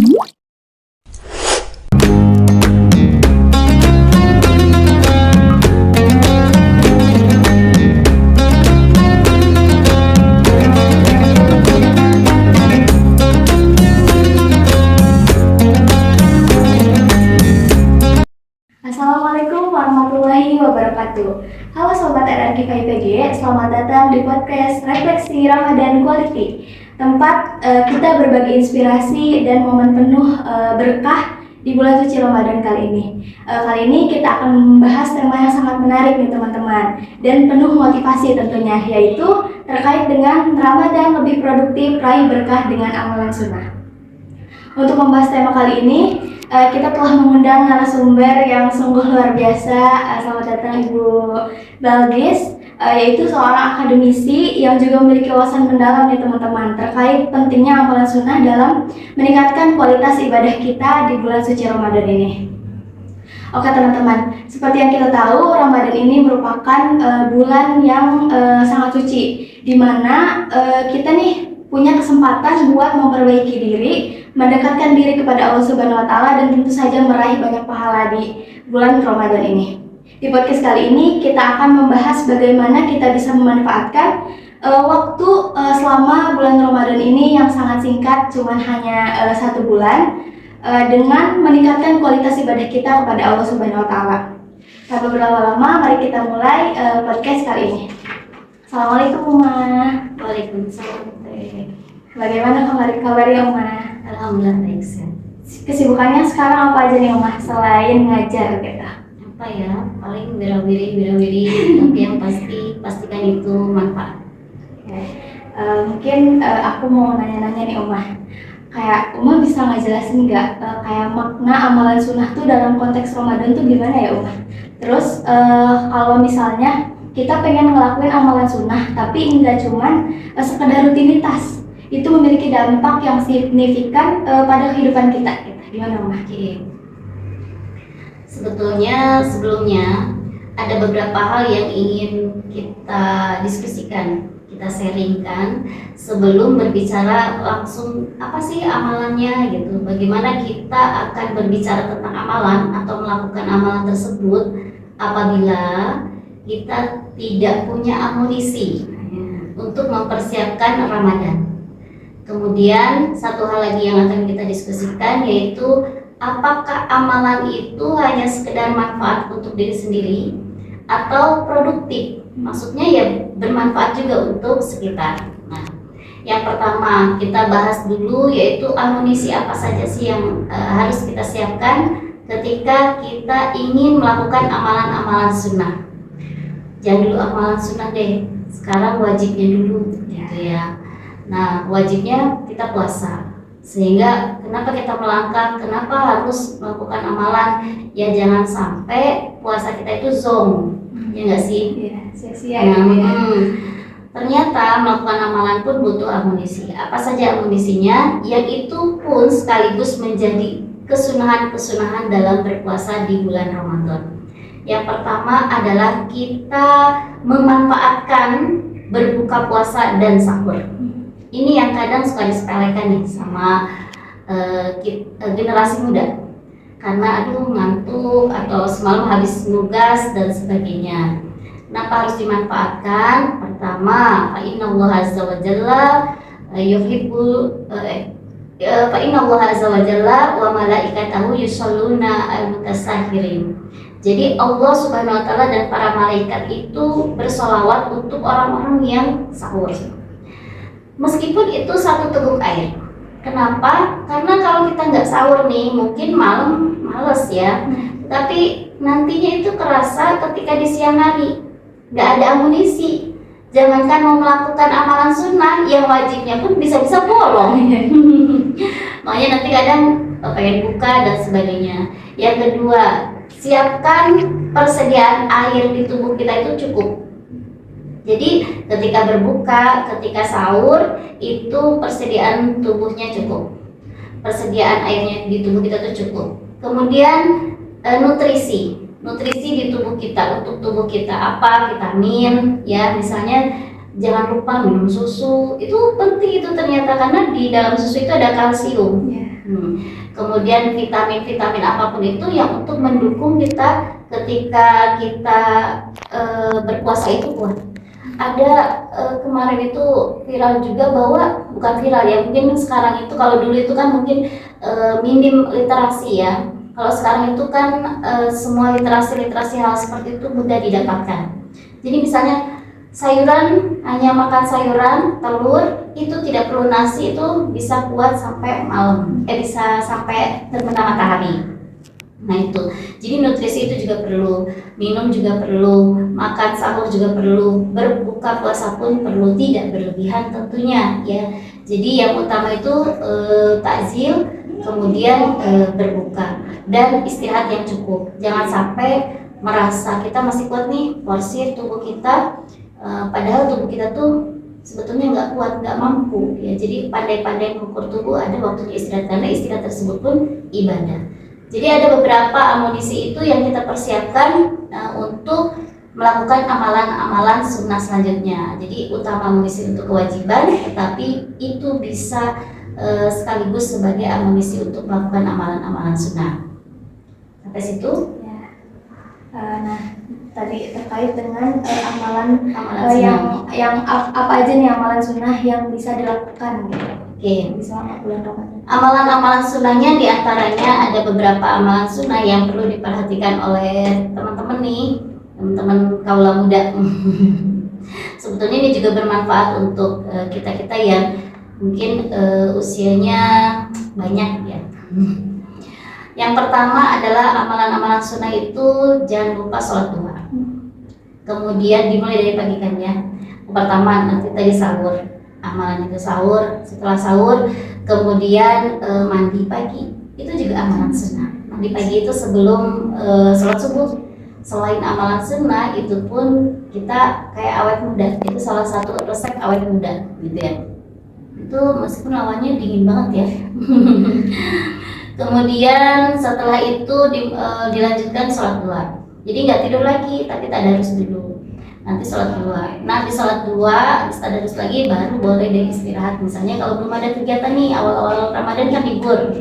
Assalamualaikum warahmatullahi wabarakatuh. Halo Sobat RRQ KIPG, selamat datang di podcast Refleksi Ramadan Quality. Tempat kita berbagi inspirasi dan momen penuh berkah di bulan suci Ramadan kali ini. Kali ini kita akan membahas tema yang sangat menarik nih teman-teman, dan penuh motivasi tentunya, yaitu terkait dengan Ramadan lebih produktif, raih berkah dengan amalan sunnah. Untuk membahas tema kali ini, kita telah mengundang narasumber yang sungguh luar biasa. Selamat datang Ibu Balgis, yaitu seorang akademisi yang juga memiliki wawasan mendalam nih teman-teman terkait pentingnya amalan sunnah dalam meningkatkan kualitas ibadah kita di bulan suci Ramadan ini. Oke teman-teman, seperti yang kita tahu, Ramadan ini merupakan bulan yang sangat suci, di mana kita nih punya kesempatan buat memperbaiki diri, mendekatkan diri kepada Allah Subhanahu wa Ta'ala, dan tentu saja meraih banyak pahala di bulan Ramadan ini. Di podcast kali ini kita akan membahas bagaimana kita bisa memanfaatkan waktu selama bulan Ramadan ini yang sangat singkat, cuman hanya 1 bulan, dengan meningkatkan kualitas ibadah kita kepada Allah Subhanahu wa Ta'ala. Tanpa berlama-lama, mari kita mulai podcast kali ini. Assalamualaikum Uma. Waalaikumsalam. Bagaimana kabarnya Uma? Alhamdulillah baik sehat. Kesibukannya sekarang apa aja nih Uma selain ngajar gitu? Apa ya? Paling wirawiri, tapi yang pastikan itu manfaat. Mungkin aku mau nanya-nanya nih Uma. Kayak Uma bisa ngejelasin nggak kayak makna amalan sunnah tuh dalam konteks Ramadan tuh gimana ya Uma? Terus kalau misalnya kita pengen ngelakuin amalan sunnah tapi nggak cuman sekedar rutinitas, itu memiliki dampak yang signifikan pada kehidupan kita gitu. Gimana Uma? Sebetulnya sebelumnya ada beberapa hal yang ingin kita diskusikan, kita sharingkan sebelum berbicara langsung apa sih amalannya gitu. Bagaimana kita akan berbicara tentang amalan atau melakukan amalan tersebut apabila kita tidak punya amunisi untuk mempersiapkan Ramadan. Kemudian satu hal lagi yang akan kita diskusikan, yaitu apakah amalan itu hanya sekedar manfaat untuk diri sendiri atau produktif, maksudnya ya bermanfaat juga untuk sekitar. Nah, yang pertama kita bahas dulu yaitu amunisi apa saja sih yang harus kita siapkan ketika kita ingin melakukan amalan-amalan sunnah. Jangan dulu amalan sunnah deh, sekarang wajibnya dulu gitu ya. Nah, wajibnya kita puasa. Sehingga kenapa kita melangkah, kenapa harus melakukan amalan? Ya jangan sampai puasa kita itu zong, ya nggak sih? Iya, sia-sia gitu ya. Ternyata melakukan amalan pun butuh amunisi. Apa saja amunisinya? Yang itu pun sekaligus menjadi kesunahan-kesunahan dalam berpuasa di bulan Ramadan. Yang pertama adalah kita memanfaatkan berbuka puasa dan sahur. Ini yang kadang suka disepelekan nih sama generasi muda, karena aduh ngantuk atau semalam habis nugas dan sebagainya. Kenapa harus dimanfaatkan? Pertama, fa inna Allah azza wa jalla wa malaikatahu yusholluna al-mutasahirin. Jadi Allah Subhanahu wa Ta'ala dan para malaikat itu bersolawat untuk orang-orang yang sahur, meskipun itu 1 teguk air. Kenapa? Karena kalau kita nggak sahur nih, mungkin malam males ya, tapi nantinya itu kerasa ketika di siang hari. Nggak ada amunisi. Jangankan mau melakukan amalan sunnah, yang wajibnya pun bisa-bisa bolong. Makanya nanti kadang pengen buka dan sebagainya. Yang kedua, siapkan persediaan air di tubuh kita itu cukup. Jadi ketika berbuka, ketika sahur, itu persediaan tubuhnya cukup. Persediaan airnya di tubuh kita itu cukup. Kemudian nutrisi di tubuh kita, untuk tubuh kita apa, vitamin ya, misalnya jangan lupa minum susu. Itu penting itu ternyata, karena di dalam susu itu ada kalsium. Kemudian vitamin-vitamin apapun itu yang untuk mendukung kita ketika kita berpuasa itu kuat. Ada kemarin itu viral juga bahwa, bukan viral ya, mungkin sekarang itu, kalau dulu itu kan mungkin minim literasi ya. Kalau sekarang itu kan semua literasi hal seperti itu mudah didapatkan. Jadi misalnya sayuran, hanya makan sayuran, telur, itu tidak perlu nasi, itu bisa kuat sampai malam, bisa sampai terbenam matahari. Nah itu, jadi nutrisi itu juga perlu, minum juga perlu, makan sahur juga perlu, berbuka puasa pun perlu, tidak berlebihan tentunya ya. Jadi yang utama itu takjil, kemudian berbuka dan istirahat yang cukup. Jangan sampai merasa kita masih kuat nih, porsi tubuh kita, padahal tubuh kita tuh sebetulnya nggak kuat, nggak mampu ya. Jadi pandai-pandai mengukur tubuh, ada waktunya istirahat, karena istirahat tersebut pun ibadah. Jadi ada beberapa amunisi itu yang kita persiapkan untuk melakukan amalan-amalan sunnah selanjutnya. Jadi utama amunisi untuk kewajiban, tetapi itu bisa sekaligus sebagai amunisi untuk melakukan amalan-amalan sunnah. Sampai situ? Ya. Nah, tadi terkait dengan amalan yang apa aja nih amalan sunnah yang bisa dilakukan gitu. Selama bulan Ramadan. Amalan-amalan sunnahnya diantaranya ada beberapa amalan sunnah yang perlu diperhatikan oleh teman-teman nih, teman-teman kaula muda. Sebetulnya ini juga bermanfaat untuk kita-kita yang mungkin usianya banyak ya. Yang pertama adalah amalan-amalan sunnah itu jangan lupa sholat duha. Kemudian dimulai dari pagi kan ya. Pertama nanti tadi sahur. Amalan itu sahur, setelah sahur kemudian mandi pagi, itu juga amalan sunnah. Mandi pagi itu sebelum sholat subuh. Selain amalan sunnah, itu pun kita kayak awet muda, itu salah satu resep awet muda gitu ya. Itu meskipun lawannya dingin banget ya. Kemudian setelah itu dilanjutkan sholat duha. Jadi nggak tidur lagi, tapi tadarus dulu. Nanti sholat dua. Nanti sholat dua, tadarus lagi, baru boleh deh istirahat. Misalnya kalau belum ada kegiatan nih, awal-awal Ramadan kan libur.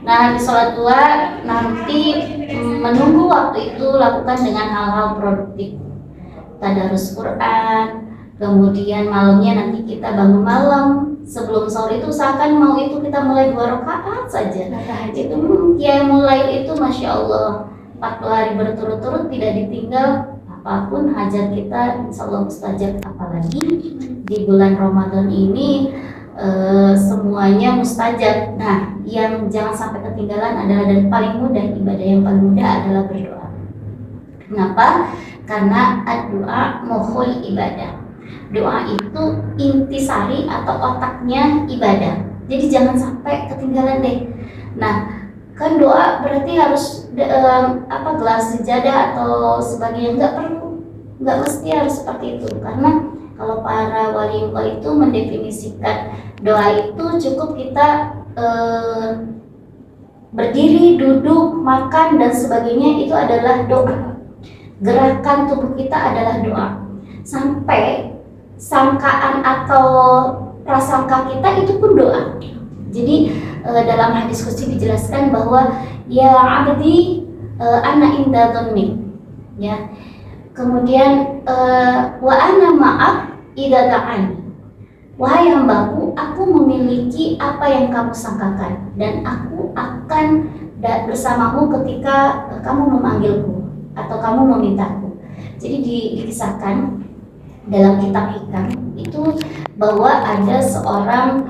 Nah di sholat dua, nanti menunggu waktu itu lakukan dengan hal-hal produktif. Tadarus Quran, kemudian malamnya nanti kita bangun malam. Sebelum sahur itu usahakan mau itu kita mulai 2 rakaat saja. Itu ya mulai itu Masya Allah 40 hari berturut-turut tidak ditinggal. Apapun hajat kita insya Allah mustajab, apalagi di bulan Ramadan ini semuanya mustajab. Nah yang jangan sampai ketinggalan adalah, dan paling mudah, ibadah yang paling mudah adalah berdoa. Kenapa? Karena doa mukhul ibadah. Doa itu intisari atau otaknya ibadah. Jadi jangan sampai ketinggalan deh. Nah kan doa berarti harus gelas sejadah atau sebagainya, nggak mesti harus seperti itu, karena kalau para waliullah itu mendefinisikan doa itu cukup kita berdiri, duduk, makan dan sebagainya itu adalah doa. Gerakan tubuh kita adalah doa. Sampai sangkaan atau prasangka kita itu pun doa. Jadi dalam hadis qudsi dijelaskan bahwa ya abdi ana inda dhanni ya. Kemudian wa ana ma'ak idza da'ani. Wahai hambaku, aku memiliki apa yang kamu sangkakan dan aku akan bersamamu ketika kamu memanggilku atau kamu memintaku. Jadi dikisahkan dalam kitab hikam itu bahwa ada seorang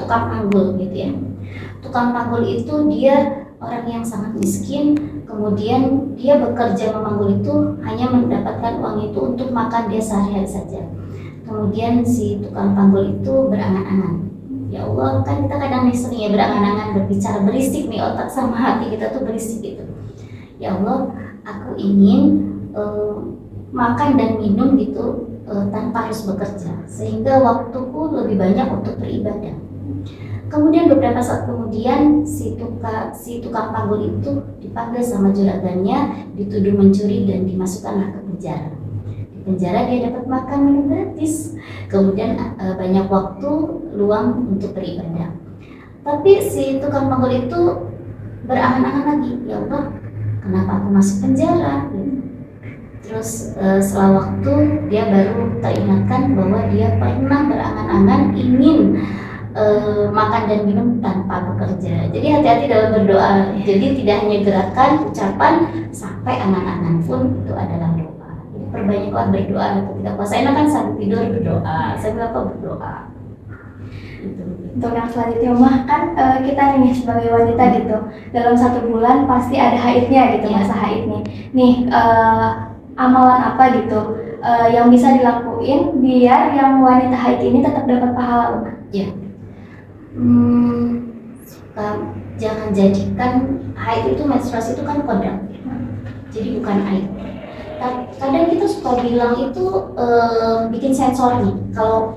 tukang panggul gitu ya. Tukang panggul itu dia orang yang sangat miskin, kemudian dia bekerja memanggul itu hanya mendapatkan uang itu untuk makan dia sehari-hari saja. Kemudian si tukang panggul itu berangan-angan, ya Allah, kan kita kadang sering ya berangan-angan, berbicara berisik nih, otak sama hati kita tuh berisik gitu. Ya Allah, aku ingin makan dan minum gitu tanpa harus bekerja, sehingga waktuku lebih banyak untuk beribadah. Kemudian beberapa saat kemudian si tukang panggul itu dipanggil sama juragannya, dituduh mencuri dan dimasukkanlah ke penjara. Di penjara dia dapat makan minum gratis, kemudian banyak waktu luang untuk beribadah. Tapi si tukang panggul itu berangan-angan lagi, ya Allah, kenapa aku masuk penjara? Terus setelah waktu dia baru teringatkan bahwa dia pernah berangan-angan ingin makan dan minum tanpa bekerja. Jadi hati-hati dalam berdoa. Jadi tidak hanya gerakan, ucapan, sampai angan-angan pun itu adalah doa. Jadi perbanyaklah berdoa ketika puasa. Enak kan sambil tidur berdoa, sambil apa berdoa. Gitu. Untuk yang selanjutnya Umah, kan kita nih sebagai wanita gitu, dalam 1 bulan pasti ada haidnya gitu, masa haidnya. Nih amalan apa gitu yang bisa dilakuin biar yang wanita haid ini tetap dapat pahala Umah? Ya. Jangan jadikan haid itu, menstruasi itu kan kodam, jadi bukan haid. Kadang kita suka bilang itu bikin sensor nih, kalau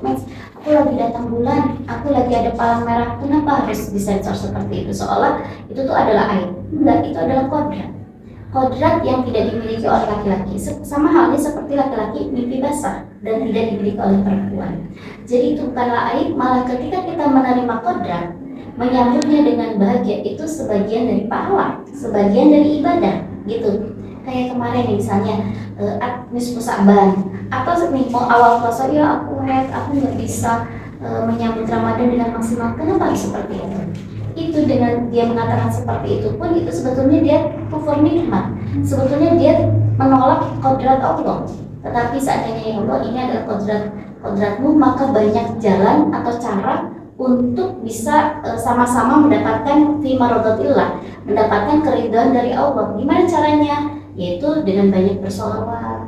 aku lagi datang bulan, aku lagi ada palang merah, kenapa harus disensor seperti itu, seolah itu tuh adalah haid. Enggak, itu adalah kodrat yang tidak dimiliki oleh laki-laki, sama halnya seperti laki-laki mimpi basah dan tidak dimiliki oleh perempuan. Jadi itu bukanlah aib, malah ketika kita menerima kodrat, menyambutnya dengan bahagia, itu sebagian dari pahala, sebagian dari ibadah gitu. Kayak kemarin misalnya nisfu Sa'ban, atau mau awal puasa, ya aku nggak bisa menyambut Ramadan dengan maksimal, kenapa harus seperti itu? Itu dengan dia mengatakan seperti itu pun, itu sebetulnya dia kufur nikmat, sebetulnya dia menolak kodrat Allah. Tetapi seandainya ya Allah, ini adalah kodratmu, maka banyak jalan atau cara untuk bisa sama-sama mendapatkan fimarodatillah, mendapatkan keridhaan dari Allah. Gimana caranya? Yaitu dengan banyak bersolawat,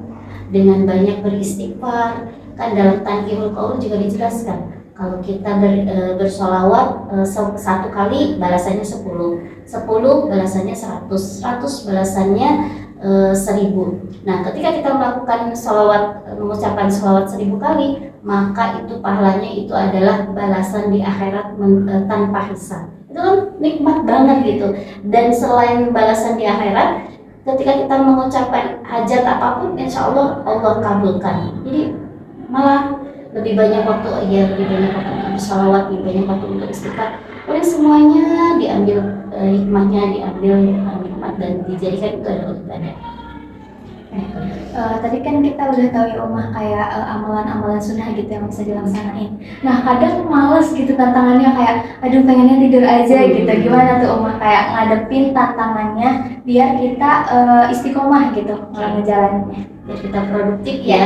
dengan banyak beristighfar. Kan dalam Tanqihul Qaul juga dijelaskan, kalau kita bersolawat 1 kali balasannya 10, 10 balasannya 100, 100 balasannya 1000. Nah, ketika kita melakukan mengucapkan sholawat 1000 kali, maka itu pahalanya itu adalah balasan di akhirat tanpa hisab. Itu kan nikmat banget gitu. Dan selain balasan di akhirat, ketika kita mengucapkan hajat apapun, insya Allah Allah kabulkan. Jadi malah lebih banyak waktu untuk bersalawat, lebih banyak waktu untuk istighfar. Oleh semuanya diambil hikmahnya, diambil nikmat dan dijadikan itu adalah ibadah. Tadi kan kita udah tahu ya Umah kayak amalan-amalan sunnah gitu yang bisa dilaksanain. Nah kadang males gitu tantangannya, kayak aduh pengennya tidur aja gitu. Gimana tuh Umah kayak ngadepin tantangannya biar kita istiqomah gitu ngejalaninnya, biar kita produktif ya.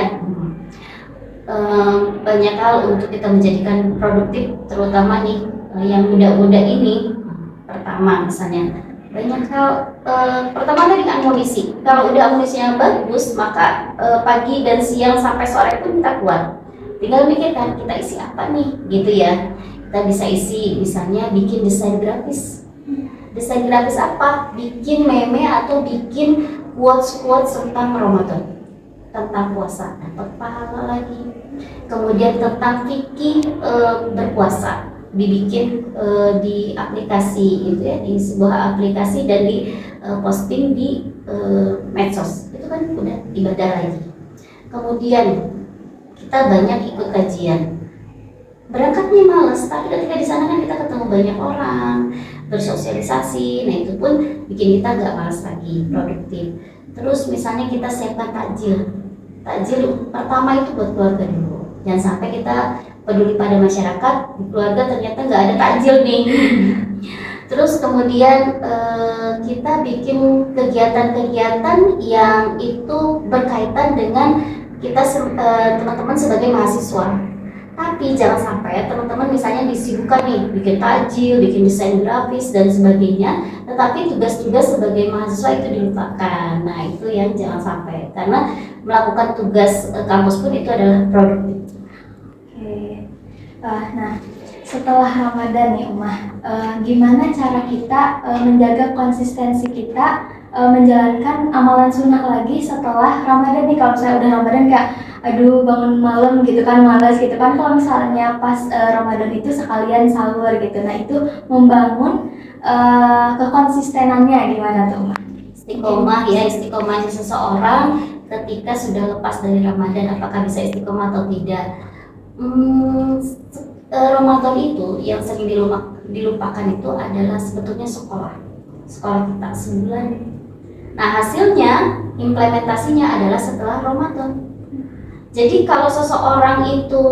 Banyak hal untuk kita menjadikan produktif, terutama nih yang muda-muda ini. Pertama misalnya banyak hal, pertama tadi amunisi. Kalau udah amunisinya bagus, maka pagi dan siang sampai sore pun kita kuat. Tinggal mikirkan kita isi apa nih gitu ya. Kita bisa isi misalnya bikin desain grafis. Desain grafis apa? Bikin meme atau bikin quotes tentang Ramadan, tentang puasa, dapat pahala lagi. Kemudian tentang fikih berpuasa, dibikin di aplikasi itu ya, di sebuah aplikasi dan di posting di medsos. Itu kan udah ibadah lagi. Kemudian kita banyak ikut kajian. Berangkatnya malas, tapi ketika di sana kan kita ketemu banyak orang, bersosialisasi. Nah itu pun bikin kita nggak malas lagi, produktif. Terus misalnya kita siapkan takjil pertama itu buat keluarga dulu. Jangan sampai kita peduli pada masyarakat, di keluarga ternyata nggak ada takjil nih. Terus kemudian kita bikin kegiatan-kegiatan yang itu berkaitan dengan kita teman-teman sebagai mahasiswa. Tapi jangan sampai teman-teman misalnya disibukkan nih bikin takjil, bikin desain grafis dan sebagainya, tetapi tugas-tugas sebagai mahasiswa itu dilupakan. Nah itu yang jangan sampai, karena melakukan tugas kampus pun itu adalah produktif. Oke. Nah setelah Ramadan nih Umah, gimana cara kita menjaga konsistensi kita menjalankan amalan sunnah lagi setelah Ramadan nih. Kalau misalnya udah Ramadan kayak aduh bangun malam gitu kan, malas gitu kan. Kalau misalnya pas Ramadan itu sekalian sahur gitu. Nah itu membangun kekonsistenannya gimana tuh, Ma? Istiqomah ya, istiqomahnya seseorang ketika sudah lepas dari Ramadan, apakah bisa istiqomah atau tidak. Ramadan itu yang sering dilupakan itu adalah sebetulnya sekolah kita sebulan. Nah hasilnya, implementasinya adalah setelah Ramadan. Jadi kalau seseorang itu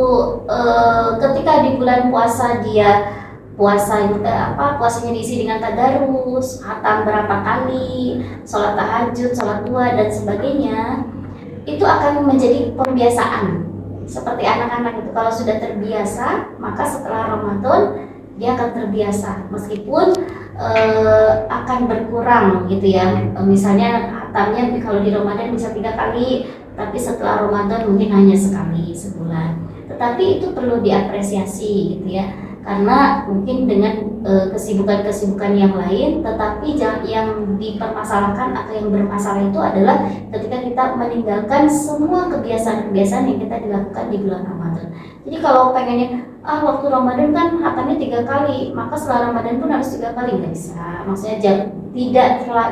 ketika di bulan puasa dia puasanya diisi dengan tadarus, khatam berapa kali, sholat tahajud, sholat duha dan sebagainya, itu akan menjadi pembiasaan. Seperti anak-anak itu kalau sudah terbiasa, maka setelah Ramadan dia akan terbiasa, meskipun akan berkurang gitu ya. Misalnya khatamnya kalau di Ramadan bisa 3 kali, tapi setelah Ramadan mungkin hanya sekali sebulan. Tetapi itu perlu diapresiasi gitu ya. Karena mungkin dengan kesibukan-kesibukan yang lain, tetapi yang dipermasalahkan atau yang bermasalah itu adalah ketika kita meninggalkan semua kebiasaan-kebiasaan yang kita dilakukan di bulan Ramadan. Jadi kalau pengennya waktu Ramadan kan hatamnya 3 kali, maka setelah Ramadan pun harus 3 kali, nggak bisa. Maksudnya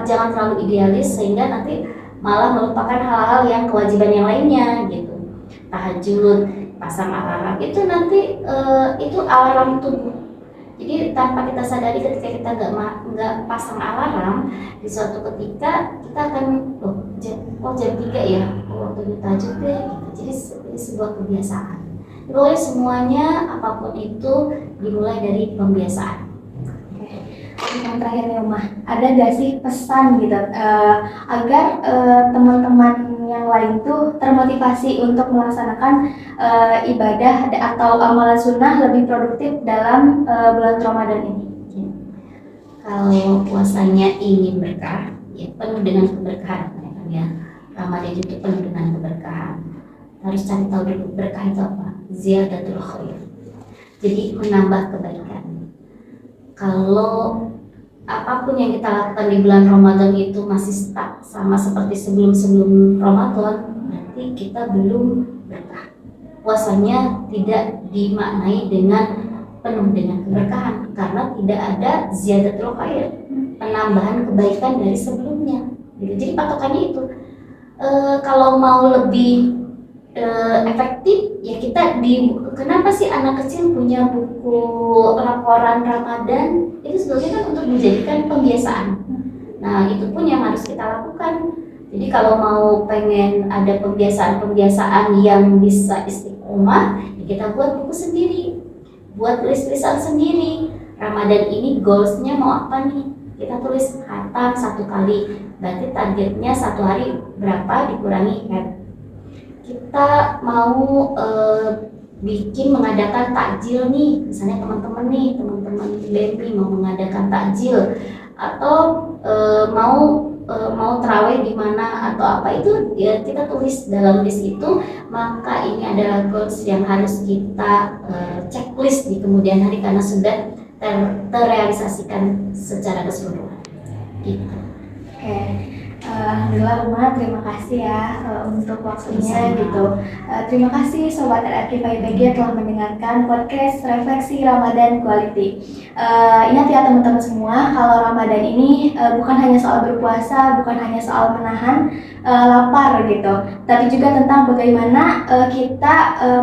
jangan terlalu idealis sehingga nanti malah melupakan hal-hal yang kewajiban yang lainnya gitu. Tahajud, pasang alarm itu nanti itu alarm tubuh. Jadi tanpa kita sadari ketika kita nggak pasang alarm, di suatu ketika kita akan jam 3 ya waktu tahajud deh gitu. Jadi sebuah kebiasaan. Pokoknya semuanya apapun itu dimulai dari pembiasaan. Yang terakhir nih Umah, ada gak sih pesan gitu agar teman-teman yang lain tuh termotivasi untuk melaksanakan ibadah atau amalan sunnah lebih produktif dalam bulan Ramadan ini? Kalau puasanya ingin berkah, ya penuh dengan keberkahan ya. Ramadan itu penuh dengan keberkahan. Harus cari tahu dulu berkah itu apa. Ziyadatul khair. Jadi menambah kebaikan. Kalau apapun yang kita lakukan di bulan Ramadan itu masih stuck sama seperti sebelum Ramadan, berarti kita belum berkah. Puasanya tidak dimaknai dengan penuh dengan keberkahan karena tidak ada ziyadatul khair, penambahan kebaikan dari sebelumnya. Jadi patokannya itu. Kalau mau lebih efektif ya kenapa sih anak kecil punya buku laporan Ramadan itu sebetulnya kan untuk menjadikan pembiasaan. Nah itu pun yang harus kita lakukan. Jadi kalau mau pengen ada pembiasaan yang bisa istiqomah ya kita buat buku sendiri, buat tulis-tulisan sendiri. Ramadan ini goalsnya mau apa nih, kita tulis khatam 1 kali, berarti targetnya 1 hari berapa dikurangi kan. Kita mau mengadakan takjil nih, misalnya teman-teman BEMI mau mengadakan takjil atau mau terawih di mana atau apa itu ya kita tulis dalam list itu, maka ini adalah goals yang harus kita checklist di kemudian hari karena sudah terrealisasikan secara keseluruhan gitu. Oke. Alhamdulillah Uma, terima kasih ya untuk waktunya gitu. Terima kasih Sobat RRQ FIPG telah mendengarkan podcast Refleksi Ramadan Quality. Ingat ya teman-teman semua, kalau Ramadan ini bukan hanya soal berpuasa, bukan hanya soal menahan lapar gitu, tapi juga tentang bagaimana kita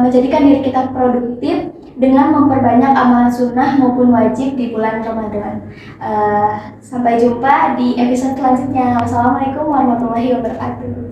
menjadikan diri kita produktif dengan memperbanyak amalan sunnah maupun wajib di bulan Ramadan. Sampai jumpa di episode selanjutnya. Wassalamualaikum warahmatullahi wabarakatuh.